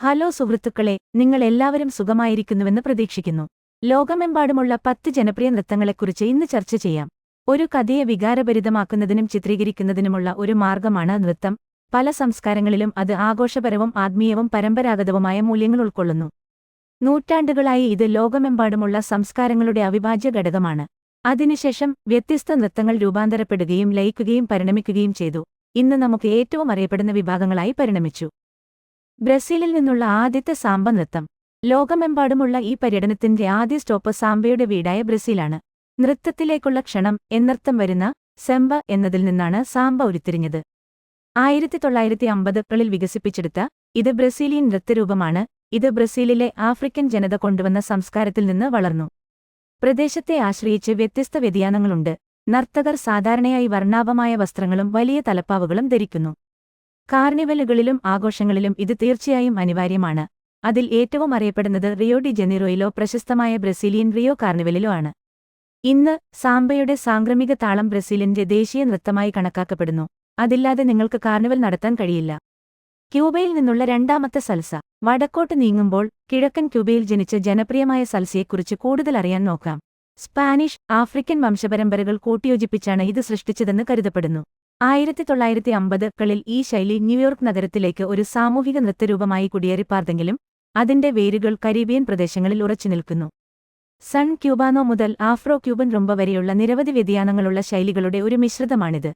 Hello സുഹൃത്തുക്കളെ, നിങ്ങൾ എല്ലാവരും സുഖമായിരിക്കുന്നുവെന്ന് പ്രതീക്ഷിക്കുന്നു. ലോകമെമ്പാടുമുള്ള 10 ജനപ്രിയ നൃത്തങ്ങളെക്കുറിച്ച് ഇന്ന് ചർച്ച ചെയ്യാം. ഒരു കഥയെ വികാരഭരിതമാക്കുന്നതിനും ചിത്രീകരിക്കുന്നതിനുമുള്ള ഒരു മാർഗമാണ് നൃത്തം. പല സംസ്കാരങ്ങളിലും അത് ആഘോഷപരവും ആത്മീയവും പരമ്പരാഗതവുമായ മൂല്യങ്ങൾ ഉൾക്കൊള്ളുന്നു. നൂറ്റാണ്ടുകളായി ഇത് ലോകമെമ്പാടുമുള്ള സംസ്കാരങ്ങളുടെ അവിഭാജ്യ ഘടകമാണ്. അതിനുശേഷം വ്യത്യസ്ത നൃത്തങ്ങൾ രൂപാന്തരപ്പെടുകയും ലയിക്കുകയും പരിണമിക്കുകയും ചെയ്തു. ഇന്ന് നമുക്ക് ഏറ്റവും അറിയപ്പെടുന്ന വിഭാഗങ്ങളായി പരിണമിച്ചു. ബ്രസീലിൽ നിന്നുള്ള ആദ്യത്തെ സാംബ നൃത്തം. ലോകമെമ്പാടുമുള്ള ഈ പര്യടനത്തിന്റെ ആദ്യ സ്റ്റോപ്പ് സാംബയുടെ വീടായ ബ്രസീലാണ്. നൃത്തത്തിലേക്കുള്ള ക്ഷണം എന്നർത്ഥം വരുന്ന സെംബ എന്നതിൽ നിന്നാണ് സാംബ ഉരുത്തിരിഞ്ഞത്. 1950കളിൽ വികസിപ്പിച്ചെടുത്ത ഇത് ബ്രസീലിയൻ നൃത്തരൂപമാണ്. ഇത് ബ്രസീലിലെ ആഫ്രിക്കൻ ജനത കൊണ്ടുവന്ന സംസ്കാരത്തിൽ നിന്ന് വളർന്നു. പ്രദേശത്തെ ആശ്രയിച്ച് വ്യത്യസ്ത വ്യതിയാനങ്ങളുണ്ട്. നർത്തകർ സാധാരണയായി വർണ്ണാഭമായ വസ്ത്രങ്ങളും വലിയ തലപ്പാവുകളും ധരിക്കുന്നു. കാർണിവലുകളിലും ആഘോഷങ്ങളിലും ഇത് തീർച്ചയായും അനിവാര്യമാണ്. അതിൽ ഏറ്റവും അറിയപ്പെടുന്നത് റിയോ ഡി ജനീറോയിലോ പ്രശസ്തമായ ബ്രസീലിയൻ റിയോ കാർണിവലിലോ ആണ്. ഇന്ന് സാംബയുടെ സാംക്രമിക താളം ബ്രസീലിന്റെ ദേശീയ നൃത്തമായി കണക്കാക്കപ്പെടുന്നു. അതില്ലാതെ നിങ്ങൾക്ക് കാർണിവൽ നടത്താൻ കഴിയില്ല. ക്യൂബയിൽ നിന്നുള്ള രണ്ടാമത്തെ സൽസ. വടക്കോട്ട് നീങ്ങുമ്പോൾ കിഴക്കൻ ക്യൂബയിൽ ജനിച്ച ജനപ്രിയമായ സൽസയെക്കുറിച്ച് കൂടുതൽ അറിയാൻ നോക്കാം. സ്പാനിഷ്, ആഫ്രിക്കൻ വംശപരമ്പരകൾ കൂട്ടിയോജിപ്പിച്ചാണ് ഇത് സൃഷ്ടിച്ചതെന്ന് കരുതപ്പെടുന്നു. 1950കളിൽ ഈ ശൈലി ന്യൂയോർക്ക് നഗരത്തിലേക്ക് ഒരു സാമൂഹിക നൃത്തരൂപമായി കുടിയേറിപ്പാർന്നെങ്കിലും അതിന്റെ വേരുകൾ കരീബിയൻ പ്രദേശങ്ങളിൽ ഉറച്ചുനിൽക്കുന്നു. സൺ ക്യൂബാനോ മുതൽ ആഫ്രോ ക്യൂബൻ റുംബ വരെയുള്ള നിരവധി വ്യതിയാനങ്ങളുള്ള ശൈലികളുടെ ഒരു മിശ്രിതമാണിത്.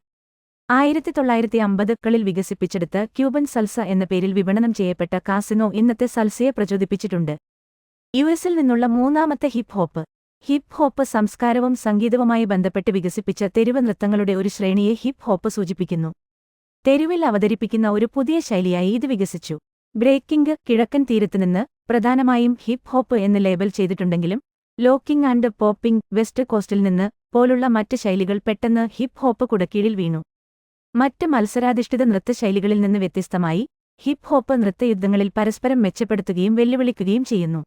1950കളിൽ വികസിപ്പിച്ചെടുത്ത് ക്യൂബൻ സൽസ എന്ന പേരിൽ വിപണനം ചെയ്യപ്പെട്ട കാസിനോ ഇന്നത്തെ സൽസയെ പ്രചോദിപ്പിച്ചിട്ടുണ്ട്. യുഎസിൽ നിന്നുള്ള മൂന്നാമത്തെ ഹിപ്പ് ഹോപ്പ്. ഹിപ്പ് ഹോപ്പ് സംസ്കാരവും സംഗീതവുമായി ബന്ധപ്പെട്ട് വികസിപ്പിച്ച തെരുവ് നൃത്തങ്ങളുടെ ഒരു ശ്രേണിയെ ഹിപ്പ് ഹോപ്പ് സൂചിപ്പിക്കുന്നു. തെരുവിൽ അവതരിപ്പിക്കുന്ന ഒരു പുതിയ ശൈലിയായി ഇത് വികസിച്ചു. ബ്രേക്കിംഗ് കിഴക്കൻ തീരത്തുനിന്ന് പ്രധാനമായും ഹിപ്പ് ഹോപ്പ് എന്ന് ലേബൽ ചെയ്തിട്ടുണ്ടെങ്കിലും ലോക്കിംഗ് ആൻഡ് പോപ്പിംഗ് വെസ്റ്റ് കോസ്റ്റിൽ നിന്ന് പോലുള്ള മറ്റ് ശൈലികൾ പെട്ടെന്ന് ഹിപ്പ് ഹോപ്പ് കുടക്കീഴിൽ വീണു. മറ്റ് മത്സരാധിഷ്ഠിത നൃത്തശൈലികളിൽ നിന്ന് വ്യത്യസ്തമായി ഹിപ്പ് ഹോപ്പ് നൃത്തയുദ്ധങ്ങളിൽ പരസ്പരം മെച്ചപ്പെടുത്തുകയും വെല്ലുവിളിക്കുകയും ചെയ്യുന്നു.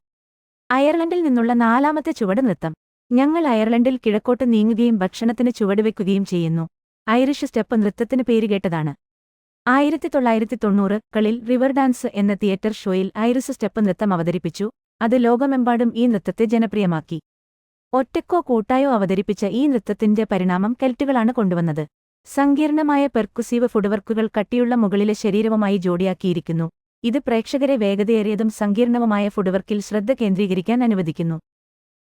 അയർലൻഡിൽ നിന്നുള്ള നാലാമത്തെ ചുവട് നൃത്തം. ഞങ്ങൾ അയർലൻഡിൽ കിഴക്കോട്ട് നീങ്ങുകയും ഭക്ഷണത്തിന് ചുവടുവെക്കുകയും ചെയ്യുന്നു. ഐറിഷ് സ്റ്റെപ്പ് നൃത്തത്തിന് പേരുകേട്ടതാണ്. 1990കളിൽ റിവർ ഡാൻസ് എന്ന തിയേറ്റർ ഷോയിൽ ഐറിഷ് സ്റ്റെപ്പ് നൃത്തം അവതരിപ്പിച്ചു. അത് ലോകമെമ്പാടും ഈ നൃത്തത്തെ ജനപ്രിയമാക്കി. ഒറ്റക്കോ കൂട്ടായോ അവതരിപ്പിച്ച ഈ നൃത്തത്തിന്റെ പരിണാമം കെൽറ്റുകളാണ് കൊണ്ടുവന്നത്. സങ്കീർണമായ പെർക്കുസീവ് ഫുട്വർക്കുകൾ കട്ടിയുള്ള മുകളിലെ ശരീരവുമായി ജോഡിയാക്കിയിരിക്കുന്നു. ഇത് പ്രേക്ഷകരെ വേഗതയേറിയതും സങ്കീർണവുമായ ഫുട്വർക്കിൽ ശ്രദ്ധ കേന്ദ്രീകരിക്കാൻ അനുവദിക്കുന്നു.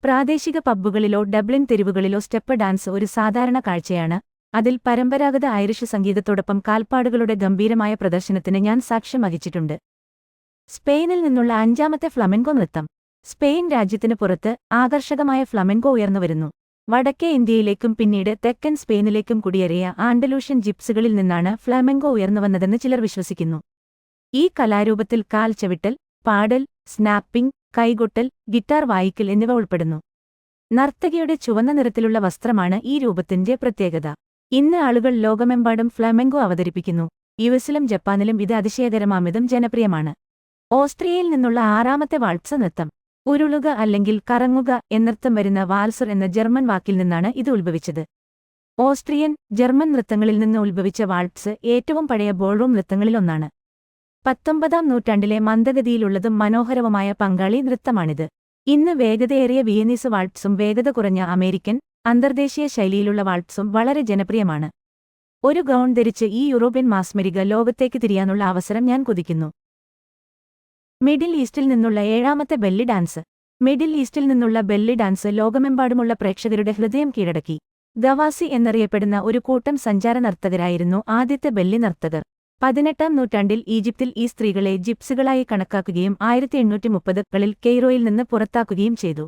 പ്രാദേശിക പബ്ബുകളിലോ ഡബ്ലിൻ തെരുവുകളിലോ സ്റ്റെപ്പ് ഡാൻസ് ഒരു സാധാരണ കാഴ്ചയാണ്. അതിൽ പരമ്പരാഗത ഐറിഷ് സംഗീതത്തോടൊപ്പം കാൽപ്പാടുകളുടെ ഗംഭീരമായ പ്രദർശനത്തിന് ഞാൻ സാക്ഷ്യം വഹിച്ചിട്ടുണ്ട്. സ്പെയിനിൽ നിന്നുള്ള അഞ്ചാമത്തെ ഫ്ലമെൻകോ നൃത്തം. സ്പെയിൻ രാജ്യത്തിന് പുറത്ത് ആകർഷകമായ ഫ്ലമെൻകോ ഉയർന്നുവരുന്നു. വടക്കേ ഇന്ത്യയിലേക്കും പിന്നീട് തെക്കൻ സ്പെയിനിലേക്കും കുടിയേറിയ ആൻഡലൂഷ്യൻ ജിപ്സുകളിൽ നിന്നാണ് ഫ്ലമെൻകോ ഉയർന്നുവന്നതെന്ന് ചിലർ വിശ്വസിക്കുന്നു. ഈ കലാരൂപത്തിൽ കാൽ ചവിട്ടൽ, പാടൽ, സ്നാപ്പിംഗ്, കൈകൊട്ടൽ, ഗിറ്റാർ വായിക്കൽ എന്നിവ ഉൾപ്പെടുന്നു. നർത്തകിയുടെ ചുവന്ന നിറത്തിലുള്ള വസ്ത്രമാണ് ഈ രൂപത്തിന്റെ പ്രത്യേകത. ഇന്ന് ആളുകൾ ലോകമെമ്പാടും ഫ്ലമെൻകോ അവതരിപ്പിക്കുന്നു. യുഎസിലും ജപ്പാനിലും ഇത് അതിശയകരമാമിതം ജനപ്രിയമാണ്. ഓസ്ട്രിയയിൽ നിന്നുള്ള ആറാമത്തെ വാൾട്സ് നൃത്തം. ഉരുളുക അല്ലെങ്കിൽ കറങ്ങുക എന്നർത്ഥം വരുന്ന വാൽസർ എന്ന ജർമ്മൻ വാക്കിൽ നിന്നാണ് ഇത് ഉത്ഭവിച്ചത്. ഓസ്ട്രിയൻ, ജർമ്മൻ നൃത്തങ്ങളിൽ നിന്ന് ഉത്ഭവിച്ച വാൾട്സ് ഏറ്റവും പഴയ ബോൾറൂം നൃത്തങ്ങളിലൊന്നാണ്. 19ാം നൂറ്റാണ്ടിലെ മന്ദഗതിയിലുള്ളതും മനോഹരവുമായ പങ്കാളി നൃത്തമാണിത്. ഇന്ന് വേഗതയേറിയ വിയനീസ് വാൾട്സും വേഗത കുറഞ്ഞ അമേരിക്കൻ, അന്തർദേശീയ ശൈലിയിലുള്ള വാൾട്സും വളരെ ജനപ്രിയമാണ്. ഒരു ഗൗൺ ധരിച്ച് ഈ യൂറോപ്യൻ മാസ്മരിക ലോകത്തേക്ക് തിരിയാനുള്ള അവസരം ഞാൻ കൊതിക്കുന്നു. മിഡിൽ ഈസ്റ്റിൽ നിന്നുള്ള ഏഴാമത്തെ ബെല്ലി ഡാൻസ്. മിഡിൽ ഈസ്റ്റിൽ നിന്നുള്ള ബെല്ലി ഡാൻസ് ലോകമെമ്പാടുമുള്ള പ്രേക്ഷകരുടെ ഹൃദയം കീഴടക്കി. ഗവാസി എന്നറിയപ്പെടുന്ന ഒരു കൂട്ടം സഞ്ചാര നർത്തകരായിരുന്നു ആദ്യത്തെ ബെല്ലി നർത്തകർ. 18ാം നൂറ്റാണ്ടിൽ ഈജിപ്തിൽ ഈ സ്ത്രീകളെ ജിപ്സുകളായി കണക്കാക്കുകയും 1830കളിൽ കെയ്റോയിൽ നിന്ന് പുറത്താക്കുകയും ചെയ്തു.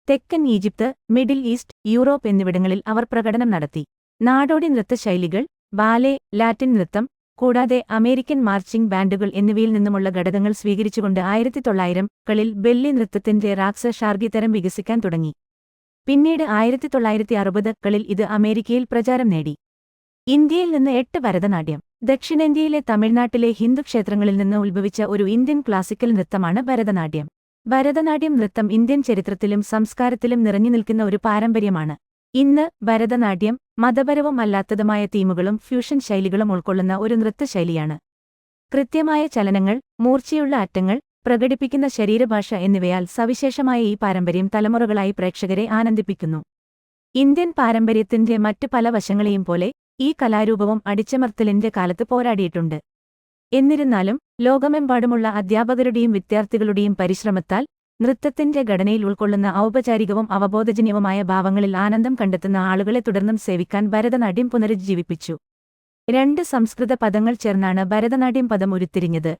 തെക്കൻ ഈജിപ്ത്, മിഡിൽ ഈസ്റ്റ്, യൂറോപ്പ് എന്നിവിടങ്ങളിൽ അവർ പ്രകടനം നടത്തി. നാടോടി നൃത്തശൈലികൾ, ബാലെ, ലാറ്റിൻ നൃത്തം, കൂടാതെ അമേരിക്കൻ മാർച്ചിംഗ് ബാൻഡുകൾ എന്നിവയിൽ നിന്നുമുള്ള ഘടകങ്ങൾ സ്വീകരിച്ചുകൊണ്ട് 1900കളിൽ ബെല്ലി നൃത്തത്തിന്റെ റാക്സ് ഷാർഗി തരം വികസിക്കാൻ തുടങ്ങി. പിന്നീട് 1960കളിൽ ഇത് അമേരിക്കയിൽ പ്രചാരം നേടി. ഇന്ത്യയിൽ നിന്ന് 8 ഭരതനാട്യം. ദക്ഷിണേന്ത്യയിലെ തമിഴ്നാട്ടിലെ ഹിന്ദു ക്ഷേത്രങ്ങളിൽ നിന്ന് ഉത്ഭവിച്ച ഒരു ഇന്ത്യൻ ക്ലാസിക്കൽ നൃത്തമാണ് ഭരതനാട്യം. ഭരതനാട്യം നൃത്തം ഇന്ത്യൻ ചരിത്രത്തിലും സംസ്കാരത്തിലും നിറഞ്ഞുനിൽക്കുന്ന ഒരു പാരമ്പര്യമാണ്. ഇന്ന് ഭരതനാട്യം മതപരവും അല്ലാത്തതുമായ തീമുകളും ഫ്യൂഷൻ ശൈലികളും ഉൾക്കൊള്ളുന്ന ഒരു നൃത്തശൈലിയാണ്. കൃത്യമായ ചലനങ്ങൾ, മൂർച്ചയുള്ള അറ്റങ്ങൾ, പ്രകടിപ്പിക്കുന്ന ശരീരഭാഷ എന്നിവയാൽ സവിശേഷമായ ഈ പാരമ്പര്യം തലമുറകളായി പ്രേക്ഷകരെ ആനന്ദിപ്പിക്കുന്നു. ഇന്ത്യൻ പാരമ്പര്യത്തിന്റെ മറ്റു പല വശങ്ങളെയും പോലെ ഈ കലാരൂപവും അടിച്ചമർത്തലിന്റെ കാലത്ത് പോരാടിയിട്ടുണ്ട്. എന്നിരുന്നാലും ലോകമെമ്പാടുമുള്ള അധ്യാപകരുടെയും വിദ്യാർത്ഥികളുടെയും പരിശ്രമത്താൽ നൃത്തത്തിന്റെ ഘടനയിൽ ഉൾക്കൊള്ളുന്ന ഔപചാരികവും അവബോധജന്യവുമായ ഭാവങ്ങളിൽ ആനന്ദം കണ്ടെത്തുന്ന ആളുകളെ തുടർന്നും സേവിക്കാൻ ഭരതനാട്യം പുനരുജ്ജീവിപ്പിച്ചു. 2 സംസ്കൃത പദങ്ങൾ ചേർന്നാണ് ഭരതനാട്യം പദം ഉരുത്തിരിഞ്ഞത്.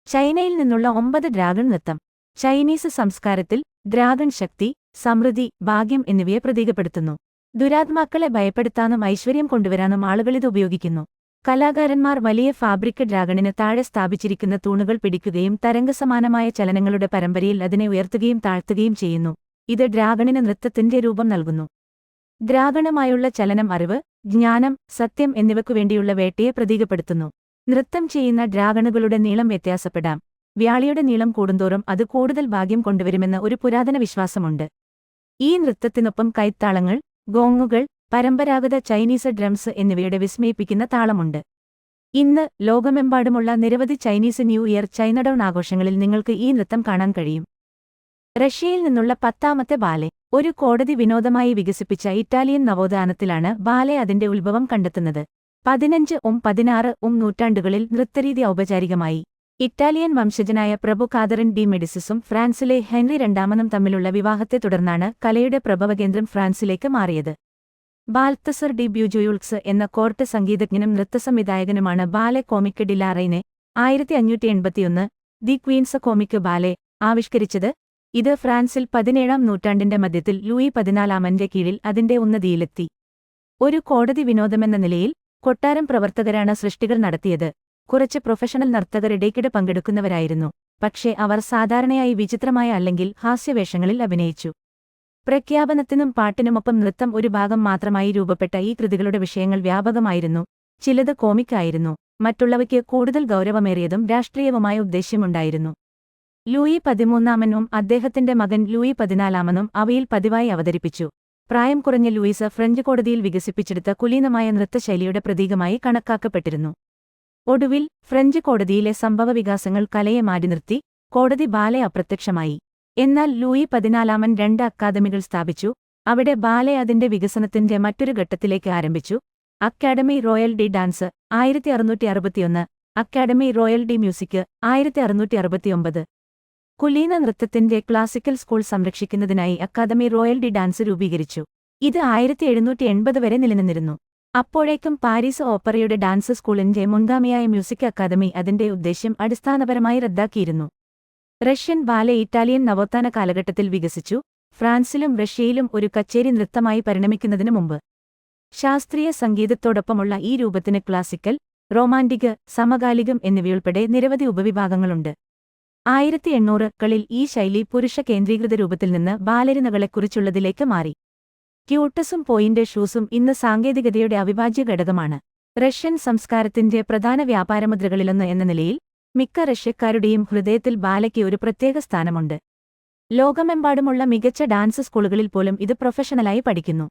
ചൈനയിൽ നിന്നുള്ള 9 ഡ്രാഗൺ നൃത്തം. ചൈനീസ് സംസ്കാരത്തിൽ ഡ്രാഗൺ ശക്തി, സമൃദ്ധി, ഭാഗ്യം എന്നിവയെ പ്രതീകപ്പെടുത്തുന്നു. ദുരാത്മാക്കളെ ഭയപ്പെടുത്താനും ഐശ്വര്യം കൊണ്ടുവരാനും ആളുകളിത് ഉപയോഗിക്കുന്നു. കലാകാരന്മാർ വലിയ ഫാബ്രിക് ഡ്രാഗണിന് താഴെ സ്ഥാപിച്ചിരിക്കുന്ന തൂണുകൾ പിടിക്കുകയും തരംഗസമാനമായ ചലനങ്ങളുടെ പരമ്പരയിൽ അതിനെ ഉയർത്തുകയും താഴ്ത്തുകയും ചെയ്യുന്നു. ഇത് ഡ്രാഗണിന് നൃത്തത്തിന്റെ രൂപം നൽകുന്നു. ഡ്രാഗണുമായുള്ള ചലനം അറിവ്, ജ്ഞാനം, സത്യം എന്നിവയ്ക്കുവേണ്ടിയുള്ള വേട്ടയെ പ്രതീകപ്പെടുത്തുന്നു. നൃത്തം ചെയ്യുന്ന ഡ്രാഗണുകളുടെ നീളം വ്യത്യാസപ്പെടാം. വ്യാളിയുടെ നീളം കൂടുന്തോറും അത് കൂടുതൽ ഭാഗ്യം കൊണ്ടുവരുമെന്ന് ഒരു പുരാതന വിശ്വാസമുണ്ട്. ഈ നൃത്തത്തിനൊപ്പം കൈത്താളങ്ങൾ, ഗോങ്ങുകൾ, പരമ്പരാഗത ചൈനീസ് ഡ്രംസ് എന്നിവയുടെ വിസ്മയിപ്പിക്കുന്ന താളമുണ്ട്. ഇന്ന് ലോകമെമ്പാടുമുള്ള നിരവധി ചൈനീസ് ന്യൂ ഇയർ ചൈനഡൗൺ ആഘോഷങ്ങളിൽ നിങ്ങൾക്ക് ഈ നൃത്തം കാണാൻ കഴിയും. റഷ്യയിൽ നിന്നുള്ള 10ാമത്തെ ബാലെ. ഒരു കോടതി വിനോദമായി വികസിപ്പിച്ച ഇറ്റാലിയൻ നവോത്ഥാനത്തിലാണ് ബാലെ അതിന്റെ ഉത്ഭവം കണ്ടെത്തുന്നത്. 15-16 നൂറ്റാണ്ടുകളിൽ നൃത്തരീതി ഔപചാരികമായി. ഇറ്റാലിയൻ വംശജനായ പ്രഭു കാതറിൻ ഡി മെഡിസിസും ഫ്രാൻസിലെ ഹെൻറി രണ്ടാമനും തമ്മിലുള്ള വിവാഹത്തെ തുടർന്നാണ് കലയുടെ പ്രഭവകേന്ദ്രം ഫ്രാൻസിലേക്ക് മാറിയത്. ബാൽത്തസർ ഡി ബ്യൂജോയുൾക്സ് എന്ന കോർട്ട് സംഗീതജ്ഞനും നൃത്തസംവിധായകനുമാണ് Ballet Comique de la Reine 1581 the queen's comic ballet ആവിഷ്കരിച്ചത്. ഇത് ഫ്രാൻസിൽ 17ാം നൂറ്റാണ്ടിന്റെ മധ്യത്തിൽ ലൂയി 14ാമന്റെ കീഴിൽ അതിന്റെ ഉന്നതിയിലെത്തി. ഒരു കോടതി വിനോദമെന്ന നിലയിൽ കൊട്ടാരം പ്രവർത്തകരാണ് സൃഷ്ടികൾ നടത്തിയത്. കുറച്ച് പ്രൊഫഷണൽ നർത്തകർ ഇടയ്ക്കിടെ പങ്കെടുക്കുന്നവരായിരുന്നു. പക്ഷേ അവർ സാധാരണയായി വിചിത്രമായ അല്ലെങ്കിൽ ഹാസ്യവേഷങ്ങളിൽ അഭിനയിച്ചു. പ്രഖ്യാപനത്തിനും പാട്ടിനുമൊപ്പം നൃത്തം ഒരു ഭാഗം മാത്രമായി രൂപപ്പെട്ട ഈ കൃതികളുടെ വിഷയങ്ങൾ വ്യാപകമായിരുന്നു. ചിലത് കോമിക് ആയിരുന്നു, മറ്റുള്ളവയ്ക്ക് കൂടുതൽ ഗൗരവമേറിയതും രാഷ്ട്രീയവുമായ ഉദ്ദേശ്യമുണ്ടായിരുന്നു. ലൂയി 13ാമനും അദ്ദേഹത്തിന്റെ മകൻ ലൂയി 14ാമനും അവയിൽ പതിവായി അവതരിപ്പിച്ചു. പ്രായം കുറഞ്ഞ ലൂയിസ് ഫ്രഞ്ച് കോടതിയിൽ വികസിപ്പിച്ചെടുത്ത കുലീനമായ നൃത്തശൈലിയുടെ പ്രതീകമായി കണക്കാക്കപ്പെട്ടിരുന്നു. ഒടുവിൽ ഫ്രഞ്ച് കോടതിയിലെ സംഭവവികാസങ്ങൾ കലയെ മാറ്റി നിർത്തി കോടതി ബാലെ അപ്രത്യക്ഷമായി. എന്നാൽ ലൂയി 14ാമൻ 2 അക്കാദമികൾ സ്ഥാപിച്ചു. അവിടെ ബാലെ അതിന്റെ വികസനത്തിന്റെ മറ്റൊരു ഘട്ടത്തിലേക്ക് ആരംഭിച്ചു. Académie Royale de Danse 1661, Académie Royale de Musique 1669. കുലീന നൃത്തത്തിന്റെ ക്ലാസിക്കൽ സ്കൂൾ സംരക്ഷിക്കുന്നതിനായി അക്കാദമി റോയൽ ഡി ഡാൻസ് രൂപീകരിച്ചു. ഇത് 1780 വരെ നിലനിന്നിരുന്നു. അപ്പോഴേക്കും പാരീസ് ഓപ്പറയുടെ ഡാൻസ് സ്കൂളിന്റെ മുൻഗാമിയായ മ്യൂസിക് അക്കാദമി അതിന്റെ ഉദ്ദേശ്യം അടിസ്ഥാനപരമായി റദ്ദാക്കിയിരുന്നു. റഷ്യൻ ബാലെ ഇറ്റാലിയൻ നവോത്ഥാന കാലഘട്ടത്തിൽ വികസിച്ചു. ഫ്രാൻസിലും റഷ്യയിലും ഒരു കച്ചേരി നൃത്തമായി പരിണമിക്കുന്നതിനു മുമ്പ്. ശാസ്ത്രീയ സംഗീതത്തോടൊപ്പമുള്ള ഈ രൂപത്തിന് ക്ലാസിക്കൽ, റൊമാന്റിക്, സമകാലികം എന്നിവയുൾപ്പെടെ നിരവധി ഉപവിഭാഗങ്ങളുണ്ട്. 1800കളിൽ ഈ ശൈലി പുരുഷ കേന്ദ്രീകൃത രൂപത്തിൽ നിന്ന് ബാലരിനകളെക്കുറിച്ചുള്ളതിലേക്ക് മാറി. ക്യൂട്ടസും പോയിന്റ് ഷൂസും ഇന്ന് സാങ്കേതികതയുടെ അവിഭാജ്യ ഘടകമാണ്. റഷ്യൻ സംസ്കാരത്തിന്റെ പ്രധാന വ്യാപാരമുദ്രകളിലൊന്ന് എന്ന നിലയിൽ മിക്ക റഷ്യക്കാരുടെയും ഹൃദയത്തിൽ ബാലയ്ക്ക് ഒരു പ്രത്യേക സ്ഥാനമുണ്ട്. ലോകമെമ്പാടുമുള്ള മികച്ച ഡാൻസ് സ്കൂളുകളിൽ പോലും ഇത് പ്രൊഫഷണലായി പഠിക്കുന്നു.